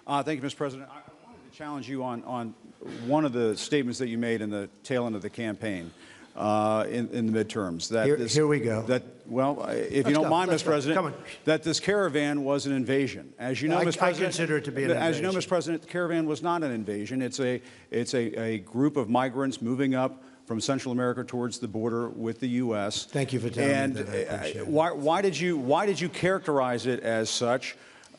Thank you, Mr. President. I wanted to challenge you on one of the statements that you made in the tail end of the campaign in the midterms. Here we go. If you don't mind, Mr. President, that this caravan was an invasion. As you know, Mr. President, I consider it to be an invasion. As you know, Mr. President, the caravan was not an invasion. It's a group of migrants moving up from Central America towards the border with the U.S. Thank you for telling me that. I appreciate it. Why did you characterize it as such?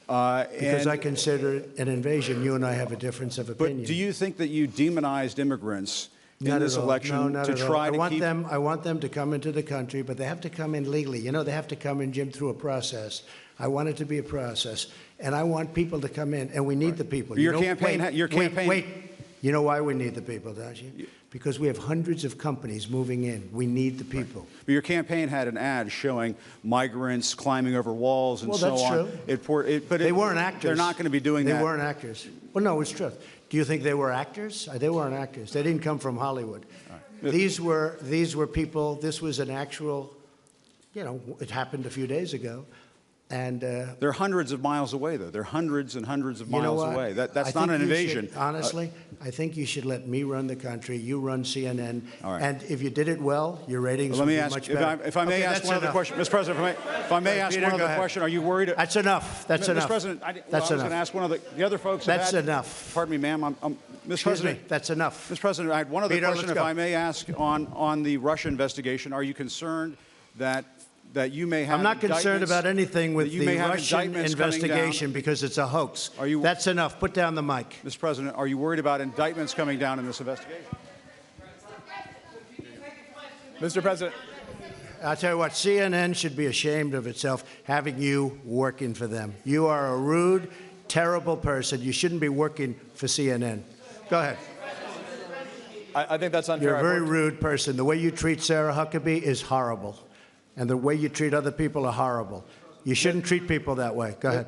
Because I consider it an invasion. You and I have a difference of opinion. But do you think that you demonized immigrants in this election to try to keep them? I want them to come into the country, but they have to come in legally. You know, they have to come in, Jim, through a process. I want it to be a process, and I want people to come in, and we need the people. Your campaign. Wait. You know why we need the people, don't you? Because we have hundreds of companies moving in. We need the people. Right. But your campaign had an ad showing migrants climbing over walls and so on. Well, that's true. But they weren't actors. They're not going to be doing that. They weren't actors. Well, no, it's true. Do you think they were actors? They weren't actors. They didn't come from Hollywood. Right. These were people. This was an actual, it happened a few days ago. And they're hundreds of miles away, though. They're hundreds and hundreds of miles away. That's not an invasion. Honestly, I think you should let me run the country. You run CNN. All right. And if you did it well, your ratings would be much better. If I may ask one other question, Mr. President, if I may ask one other question, are you worried? That's enough. That's enough. Mr. President, I was going to ask one of the other folks. That's enough. Pardon me, ma'am. Mr. President, that's enough. Mr. President, I had one other question, if I may ask, on the Russia investigation. Are you concerned that you may have? I'm not concerned about anything with the Russian investigation because it's a hoax. That's enough. Put down the mic. Mr. President, are you worried about indictments coming down in this investigation? Mr. President. I'll tell you what, CNN should be ashamed of itself having you working for them. You are a rude, terrible person. You shouldn't be working for CNN. Go ahead. I think that's unfair. You're a very rude person. The way you treat Sarah Huckabee is horrible. And the way you treat other people are horrible. You shouldn't treat people that way. Go ahead.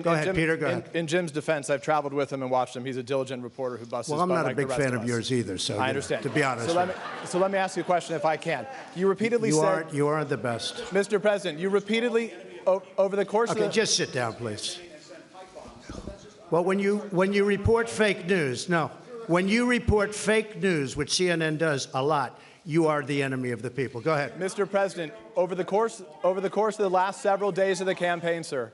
Go ahead, Peter. Go ahead. In Jim's defense, I've traveled with him and watched him. He's a diligent reporter who busts his butt. Well, I'm not like a big fan of yours either. So I understand. To be honest. So let me ask you a question, if I can. You repeatedly said you aren't the best, Mr. President. You repeatedly over the course of the. Okay, just sit down, please. Well, when you report fake news, when you report fake news, which CNN does a lot, you are the enemy of the people. Go ahead. Mr. President, over the course of the last several days of the campaign, sir,